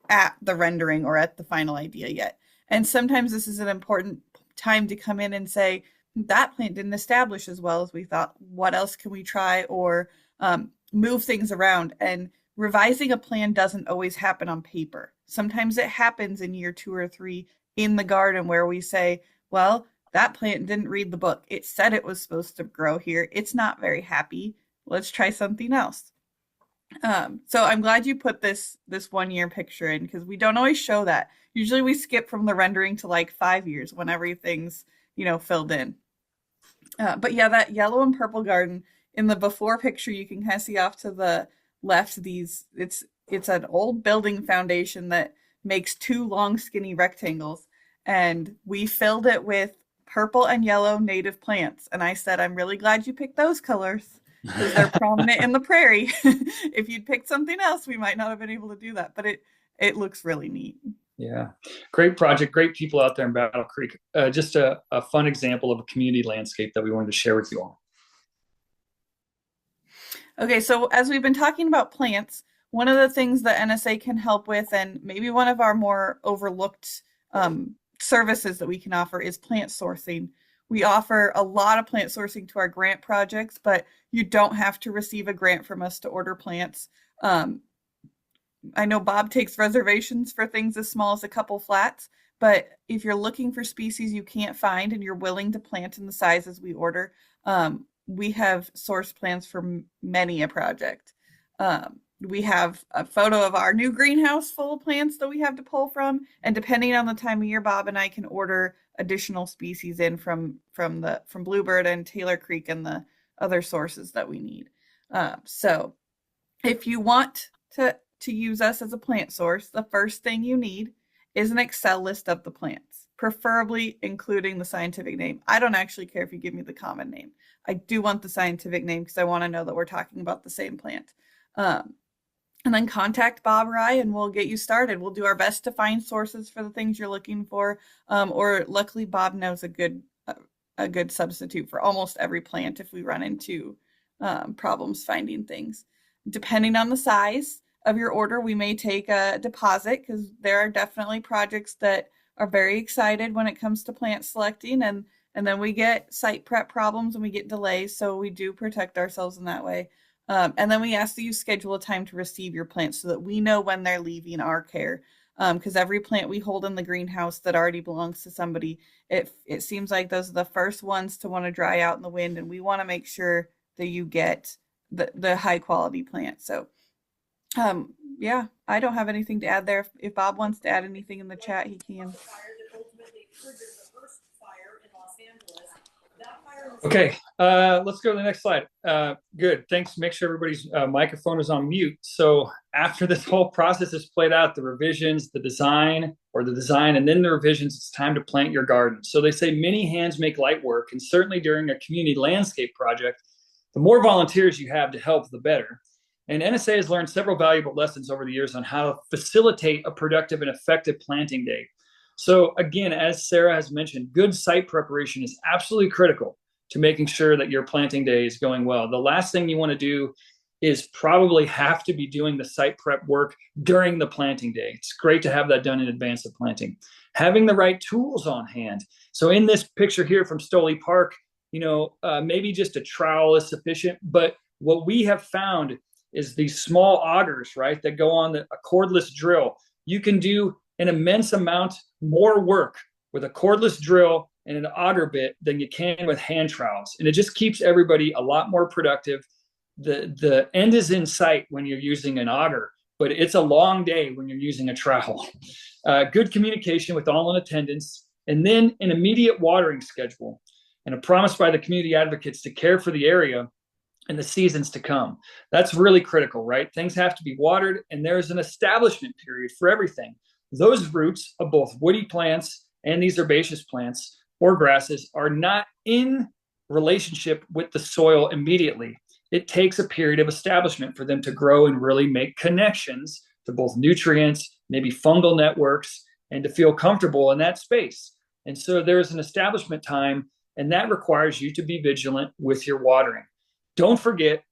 at the rendering or at the final idea yet. And sometimes this is an important time to come in and say, that plant didn't establish as well as we thought. What else can we try? Or move things around. And revising a plan doesn't always happen on paper. Sometimes it happens in year 2 or 3 in the garden where we say, well, that plant didn't read the book. It said it was supposed to grow here. It's not very happy. Let's try something else. So I'm glad you put this 1 year picture in, because we don't always show that. Usually we skip from the rendering to like 5 years when everything's, filled in. But yeah, that yellow and purple garden in the before picture, you can kind of see off to the left, it's an old building foundation that makes 2 long skinny rectangles. And we filled it with purple and yellow native plants. And I said, I'm really glad you picked those colors because they're prominent in the prairie. If you'd picked something else, we might not have been able to do that, but it looks really neat. Yeah, great project, great people out there in Battle Creek. Just a fun example of a community landscape that we wanted to share with you all. Okay, so as we've been talking about plants, one of the things that NSA can help with, and maybe one of our more overlooked services that we can offer, is plant sourcing. We offer a lot of plant sourcing to our grant projects, but you don't have to receive a grant from us to order plants. I know Bob takes reservations for things as small as a couple flats, but if you're looking for species you can't find and you're willing to plant in the sizes we order, we have source plans for many a project. We have a photo of our new greenhouse full of plants that we have to pull from, and depending on the time of year, Bob and I can order additional species in from Bluebird and Taylor Creek and the other sources that we need. So if you want to use us as a plant source, the first thing you need is an Excel list of the plants, preferably including the scientific name. I don't actually care if you give me the common name. I do want the scientific name because I want to know that we're talking about the same plant. And then contact Bob or I, and we'll get you started. We'll do our best to find sources for the things you're looking for. Or luckily, Bob knows a good substitute for almost every plant if we run into problems finding things. Depending on the size of your order, we may take a deposit because there are definitely projects that are very excited when it comes to plant selecting, and then we get site prep problems and we get delays. So we do protect ourselves in that way. And then we ask that you schedule a time to receive your plants so that we know when they're leaving our care. Because every plant we hold in the greenhouse that already belongs to somebody, it seems like those are the first ones to want to dry out in the wind, and we want to make sure that you get the high quality plant. So yeah, I don't have anything to add there. If Bob wants to add anything in the chat, he can. Okay, let's go to the next slide. Good, thanks. Make sure everybody's microphone is on mute. So after this whole process is played out, the revisions, the design, and then the revisions, it's time to plant your garden. So they say many hands make light work, and certainly during a community landscape project, the more volunteers you have to help, the better. And NSA has learned several valuable lessons over the years on how to facilitate a productive and effective planting day. So again, as Sarah has mentioned, good site preparation is absolutely critical to making sure that your planting day is going well. The last thing you want to do is probably have to be doing the site prep work during the planting day. It's great to have that done in advance of planting. Having the right tools on hand. So in this picture here from Stoley Park, maybe just a trowel is sufficient, but what we have found is these small augers, right, that go on a cordless drill. You can do an immense amount more work with a cordless drill and an auger bit than you can with hand trowels. And it just keeps everybody a lot more productive. The end is in sight when you're using an auger, but it's a long day when you're using a trowel. Good communication with all in attendance, and then an immediate watering schedule and a promise by the community advocates to care for the area in the seasons to come. That's really critical, right? Things have to be watered, and there's an establishment period for everything. Those roots of both woody plants and these herbaceous plants or grasses are not in relationship with the soil immediately. It takes a period of establishment for them to grow and really make connections to both nutrients, maybe fungal networks, and to feel comfortable in that space. And so there's an establishment time, and that requires you to be vigilant with your watering. Don't forget,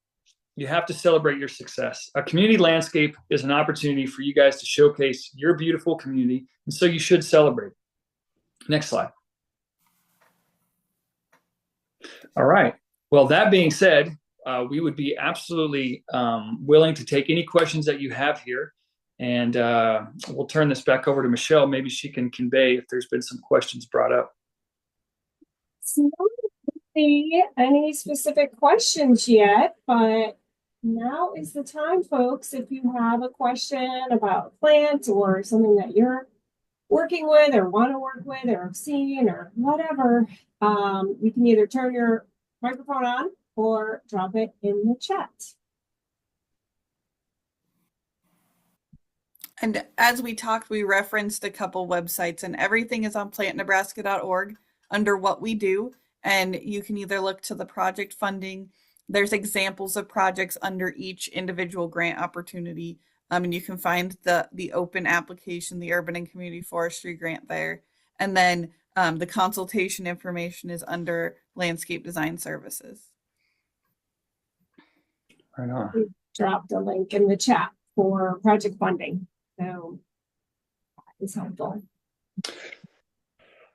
you have to celebrate your success. A community landscape is an opportunity for you guys to showcase your beautiful community, and so you should celebrate. Next slide. All right. Well, that being said, we would be absolutely willing to take any questions that you have here, and we'll turn this back over to Michelle. Maybe she can convey if there's been some questions brought up. See any specific questions yet, but now is the time, folks. If you have a question about plants or something that you're working with or want to work with or have seen or whatever, you can either turn your microphone on or drop it in the chat. And as we talked, we referenced a couple websites, and everything is on plantnebraska.org under what we do. And you can either look to the project funding. There's examples of projects under each individual grant opportunity. And you can find the open application, the urban and community forestry grant there. And then the consultation information is under landscape design services. Right on. We dropped a link in the chat for project funding. So that is helpful.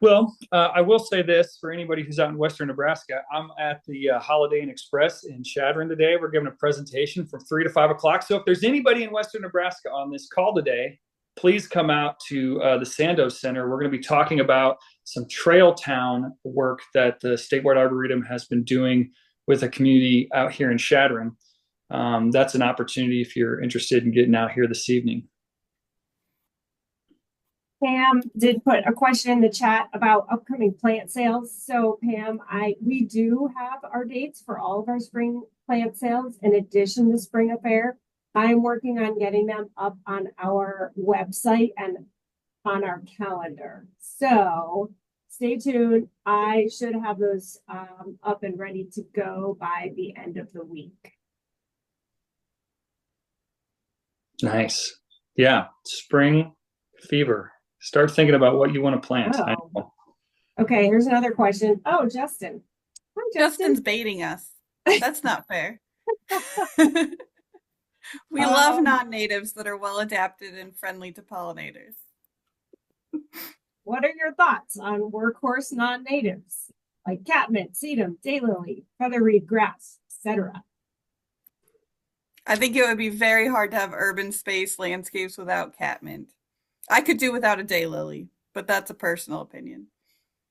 Well, I will say this for anybody who's out in Western Nebraska. I'm at the Holiday Inn Express in Chadron today. We're giving a presentation from 3 to 5 o'clock. So if there's anybody in Western Nebraska on this call today, please come out to the Sandoz Center. We're going to be talking about some trail town work that the Statewide Arboretum has been doing with a community out here in Chadron. That's an opportunity if you're interested in getting out here this evening. Pam did put a question in the chat about upcoming plant sales. So Pam, we do have our dates for all of our spring plant sales in addition to Spring Affair. I'm working on getting them up on our website, and on our calendar. So stay tuned. I should have those up and ready to go by the end of the week. Nice. Yeah. Spring fever. Start thinking about what you want to plant. I Oh, know. okay. Here's another question. Oh, Justin. Hi, Justin. Justin's baiting us. That's not fair. We love non-natives that are well adapted and friendly to pollinators. What are your thoughts on workhorse non-natives like catmint, sedum, daylily, featherweed grass, etc.? I think it would be very hard to have urban space landscapes without catmint. I could do without a daylily, but that's a personal opinion.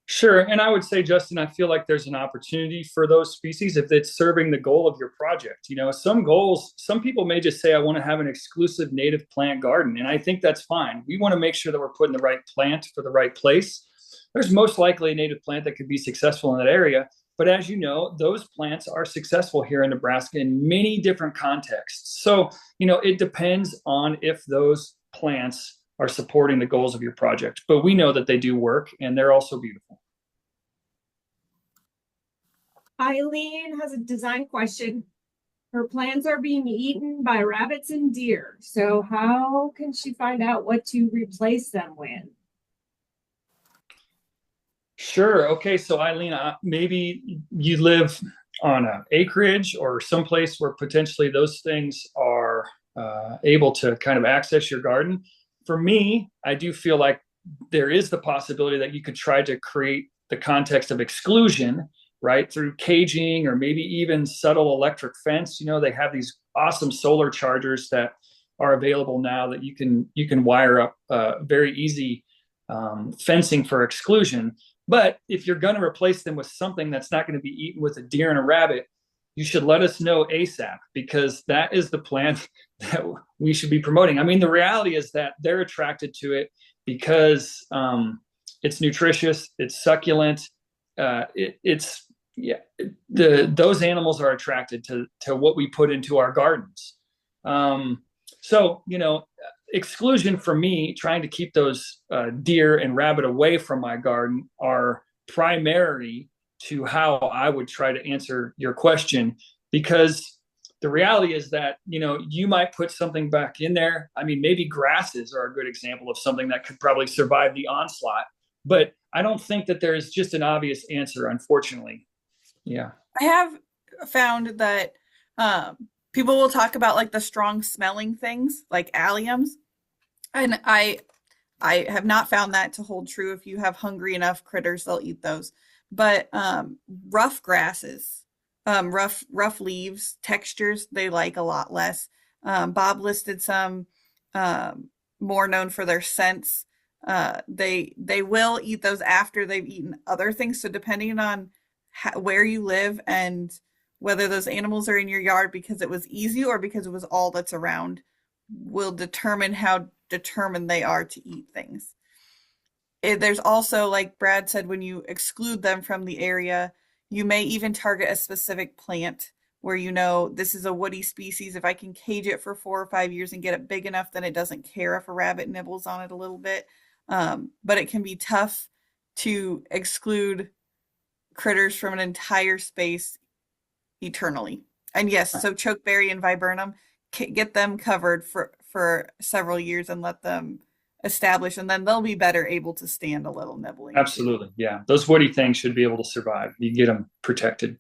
Sure. And I would say, Justin, I feel like there's an opportunity for those species if it's serving the goal of your project. You know, some goals, some people may just say, I want to have an exclusive native plant garden. And I think that's fine. We want to make sure that we're putting the right plant for the right place. There's most likely a native plant that could be successful in that area. But as you know, those plants are successful here in Nebraska in many different contexts. So, you know, it depends on if those plants are supporting the goals of your project. But we know that they do work and they're also beautiful. Eileen has a design question. Her plants are being eaten by rabbits and deer. So how can she find out what to replace them with? Sure. Okay. So Eileen, maybe you live on an acreage or someplace where potentially those things are able to kind of access your garden. For me, I do feel like there is the possibility that you could try to create the context of exclusion, right, through caging or maybe even subtle electric fence. You know, they have these awesome solar chargers that are available now that you can wire up very easy fencing for exclusion. But if you're going to replace them with something that's not going to be eaten with a deer and a rabbit, you should let us know ASAP, because that is the plant that we should be promoting. I mean, the reality is that they're attracted to it because it's nutritious, it's succulent, it's yeah. Those animals are attracted to what we put into our gardens. So you know, exclusion for me, trying to keep those deer and rabbit away from my garden, are primary to how I would try to answer your question, because the reality is that, you know, you might put something back in there. I mean, maybe grasses are a good example of something that could probably survive the onslaught, but I don't think that there's just an obvious answer, unfortunately. Yeah. I have found that people will talk about like the strong smelling things like alliums, and I have not found that to hold true. If you have hungry enough critters, they'll eat those. But rough grasses, rough leaves, textures, they like a lot less. Bob listed some more known for their scents. They will eat those after they've eaten other things. So depending on where you live and whether those animals are in your yard because it was easy or because it was all that's around, will determine how determined they are to eat things. There's also, like Brad said, when you exclude them from the area, you may even target a specific plant where you know this is a woody species. If I can cage it for 4 or 5 years and get it big enough, then it doesn't care if a rabbit nibbles on it a little bit. But it can be tough to exclude critters from an entire space eternally. And yes, so chokeberry and viburnum, get them covered for several years and let them establish, and then they'll be better able to stand a little nibbling. Absolutely. Yeah. Those woody things should be able to survive. You get them protected.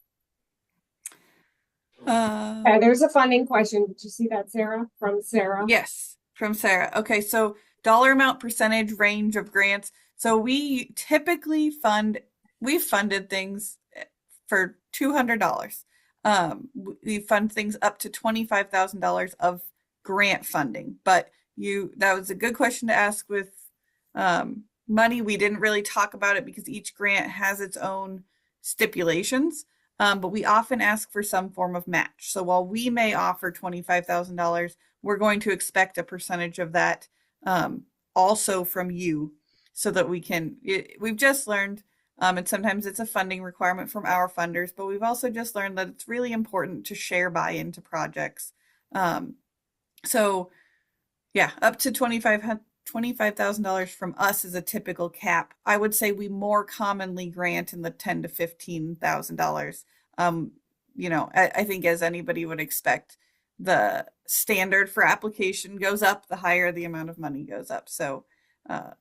There's a funding question. Did you see that, Sarah? From Sarah? Yes, from Sarah. Okay, so dollar amount, percentage, range of grants. So we typically we've funded things for $200. We fund things up to $25,000 of grant funding. But that was a good question to ask with money. We didn't really talk about it because each grant has its own stipulations. But we often ask for some form of match. So while we may offer $25,000, we're going to expect a percentage of that also from you, so that we've just learned, and sometimes it's a funding requirement from our funders, but we've also just learned that it's really important to share buy-in to projects. So yeah, up to $25,000 from us is a typical cap. I would say we more commonly grant in the $10,000 to $15,000. I think as anybody would expect, the standard for application goes up, the higher the amount of money goes up. So the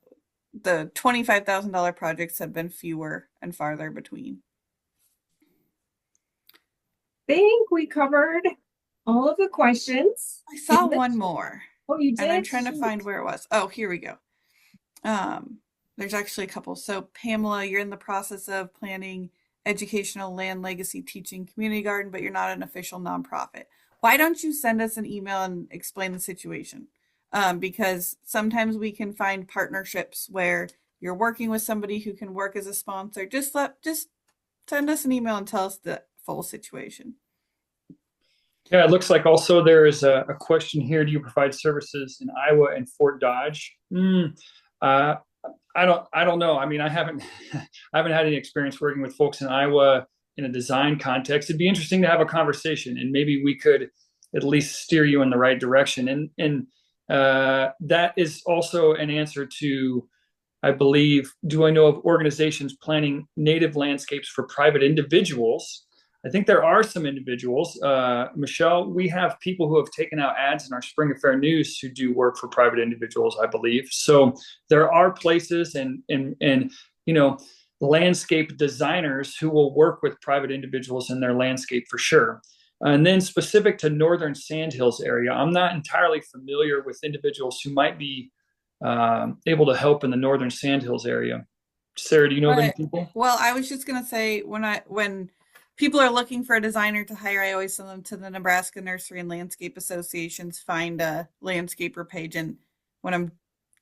$25,000 projects have been fewer and farther between. Think we covered all of the questions. I saw one more. Oh, you did? And I'm trying to find where it was. Oh, here we go. There's actually a couple. So Pamela, you're in the process of planning educational land legacy teaching community garden, but you're not an official nonprofit. Why don't you send us an email and explain the situation? Because sometimes we can find partnerships where you're working with somebody who can work as a sponsor. Just send us an email and tell us the full situation. Yeah, it looks like also there is a question here. Do you provide services in Iowa and Fort Dodge? I don't know. I mean, I haven't had any experience working with folks in Iowa in a design context. It'd be interesting to have a conversation, and maybe we could at least steer you in the right direction. And that is also an answer to, I believe, do I know of organizations planning native landscapes for private individuals? I think there are some individuals. Michelle, we have people who have taken out ads in our Spring Affair News who do work for private individuals, I believe. So there are places and landscape designers who will work with private individuals in their landscape for sure. And then specific to Northern Sandhills area, I'm not entirely familiar with individuals who might be able to help in the Northern Sandhills area. Sarah, do you know of any people? Well, I was just gonna say when people are looking for a designer to hire, I always send them to the Nebraska Nursery and Landscape Association's Find a Landscaper page, and when I'm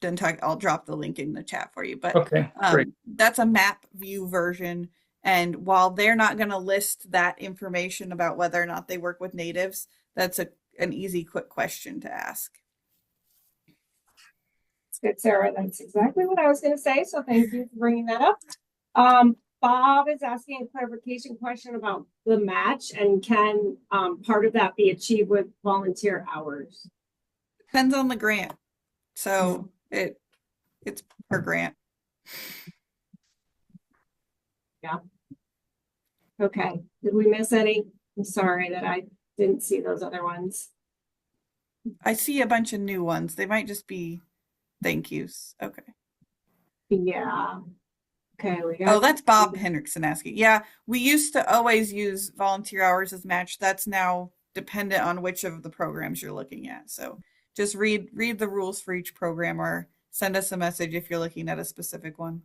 done talking, I'll drop the link in the chat for you. But okay, great. That's a map view version. And while they're not going to list that information about whether or not they work with natives, that's an easy, quick question to ask. That's good, Sarah. That's exactly what I was going to say. So thank you for bringing that up. Bob is asking a clarification question about the match, and can part of that be achieved with volunteer hours? Depends on the grant. So it's per grant. Yeah. Okay. Did we miss any? I'm sorry that I didn't see those other ones. I see a bunch of new ones. They might just be thank yous. Okay. Yeah. Okay. Oh, that's Bob Hendrickson asking. Yeah, we used to always use volunteer hours as match. That's now dependent on which of the programs you're looking at. So just read the rules for each program, or send us a message if you're looking at a specific one.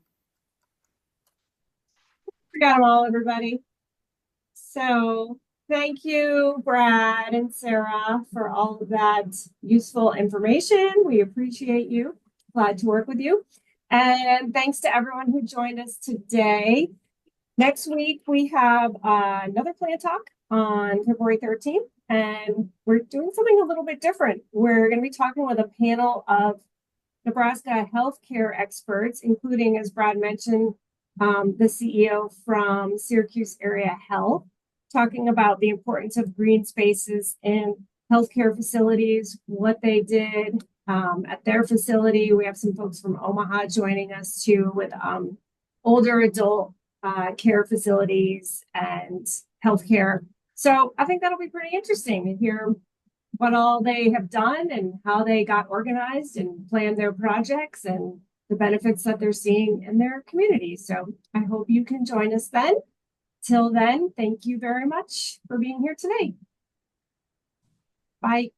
Forgot them all, everybody. So thank you, Brad and Sarah, for all of that useful information. We appreciate you. Glad to work with you. And thanks to everyone who joined us today. Next week, we have another plant talk on February 13th, and we're doing something a little bit different. We're going to be talking with a panel of Nebraska healthcare experts, including, as Brad mentioned, the CEO from Syracuse Area Health, talking about the importance of green spaces in healthcare facilities, what they did at their facility. We have some folks from Omaha joining us too with older adult care facilities and healthcare. So I think that'll be pretty interesting to hear what all they have done and how they got organized and planned their projects and the benefits that they're seeing in their community. So I hope you can join us then. Till then, thank you very much for being here today. Bye.